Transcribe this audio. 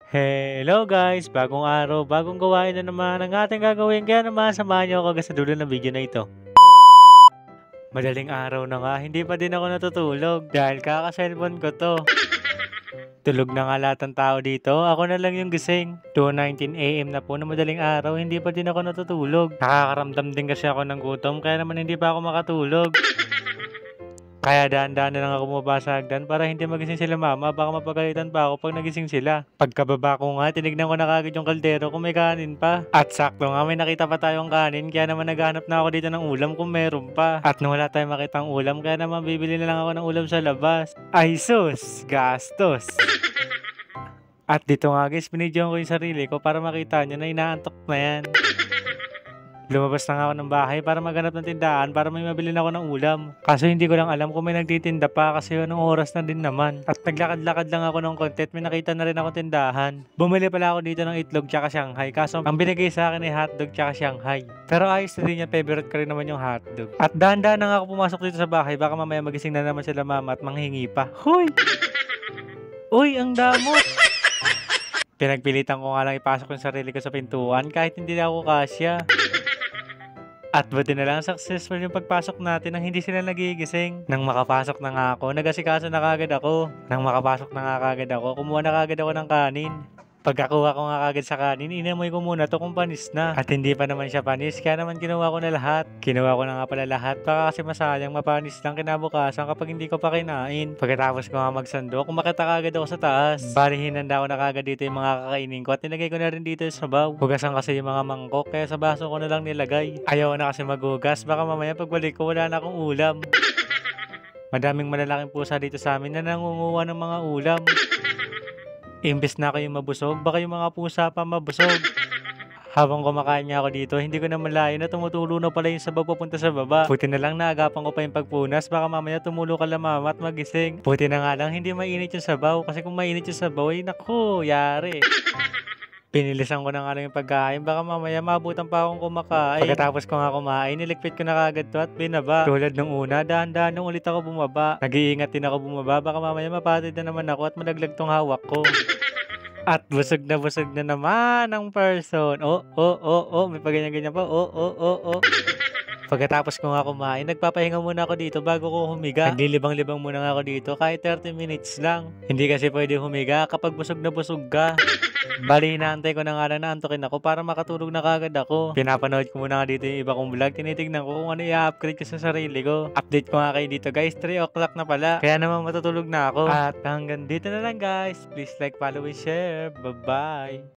Hello guys! Bagong araw, bagong gawain na naman ang ating gagawin. Kaya naman samahan niyo ako hanggang sa dulo ng video na ito. Madaling araw na nga, hindi pa din ako natutulog dahil kaka-cellphone ko to. Tulog na nga lahat ng tao dito, ako na lang yung gising. 2:19 AM na po na madaling araw, hindi pa din ako natutulog. Nakakaramdam din kasi ako ng gutom kaya naman hindi pa ako makatulog. Kaya dahan-dahan na lang ako bumaba sa hagdan para hindi magising sila mama, baka mapagalitan pa ako pag nagising sila. Pagkababa ko nga, tinignan ko na kagad yung kaldero kung may kanin pa. At sakto nga may nakita pa tayong kanin, kaya naman naghanap na ako dito ng ulam kung meron pa. At nung wala tayong makitang ulam, kaya naman bibili na lang ako ng ulam sa labas. Ay sus, gastos! At dito nga guys, binidyoan ko yung sarili ko para makita nyo na inaantok na yan. Lumabas na nga ako ng bahay para maghanap ng tindahan para may mabili na ako ng ulam. Kaso hindi ko lang alam kung may nagtitinda pa kasi anong oras na din naman. At naglakad-lakad lang ako ng konti at may nakita na rin ako tindahan. Bumili pala ako dito ng itlog tsaka Shanghai kaso ang binigay sa akin ay hotdog tsaka Shanghai. Pero ayos na din yan, favorite ko rin naman yung hotdog. At dahan-dahan na nga ako pumasok dito sa bahay baka mamaya magising na naman sila mama at manghingi pa. Hoy! Uy, ang damot! Pinagpilitan ko nga lang ipasok yung sarili ko sa pintuan kahit hindi na ako kasya. At buti na lang successful yung pagpasok natin nang hindi sila nagigising. Nang makapasok na nga ako, nagasikaso na kagad ako. Nang makapasok na nga kagad ako, kumuha na kagad ako ng kanin. Pagkakuha ko nga kagad sa kanin, inamoy ko muna to kung panis na. At hindi pa naman siya panis, kaya naman kinuha ko na lahat. Kinuha ko na nga pala lahat, baka kasi masayang mapanis lang kinabukasan kapag hindi ko pa kinain. Pagkatapos ko nga magsando, kumakita kagad ako sa taas. Bali hinanda ko na kagad dito yung mga kakainin ko at nilagay ko na rin dito sa sabaw. Hugasan kasi yung mga mangkok, kaya sa baso ko na lang nilagay. Ayaw na kasi maghugas, baka mamaya pagbalik ko wala na akong ulam. Madaming malalaking pusa dito sa amin na nangunguha ng mga ulam. Imbes na kayo mabusog, baka yung mga pusa pa mabusog. Habang kumakain nga ako dito, hindi ko na malayo na tumutulo na pala yung sabaw papunta sa baba. Buti na lang naagapan ko pa yung pagpunas, baka mamaya tumulo ka lang mama at magising. Buti na nga lang hindi mainit yung sabaw, kasi kung mainit yung sabaw ay naku, yari. Pinilisan ko na nga lang yung pagkain, baka mamaya maabutan pa akong kumakain. Pagkatapos ko nga kumain, niligpit ko na kagad to at binaba. Tulad nung una, dahan-dahan nung ulit ako bumaba. Nag-iingat din ako bumaba, baka mamaya mapatid na naman ako at malaglag tong hawak ko. At busog na naman ang person. May paganyan-ganyan pa. Pagkatapos ko nga kumain, nagpapahinga muna ako dito bago ko humiga. Naglilibang-libang muna nga ako dito kahit 30 minutes lang. Hindi kasi pwede humiga kapag busog na busog ka. Bali, inaantay ko na nga lang na antukin ako para makatulog na kagad ako. Pinapanood ko muna nga dito yung iba kong vlog. Tinitignan ko kung ano i-upgrade ko sa sarili ko. Update ko nga kayo dito guys, 3 o'clock na pala. Kaya naman matutulog na ako. At hanggang dito na lang guys. Please like, follow, and share. Bye-bye!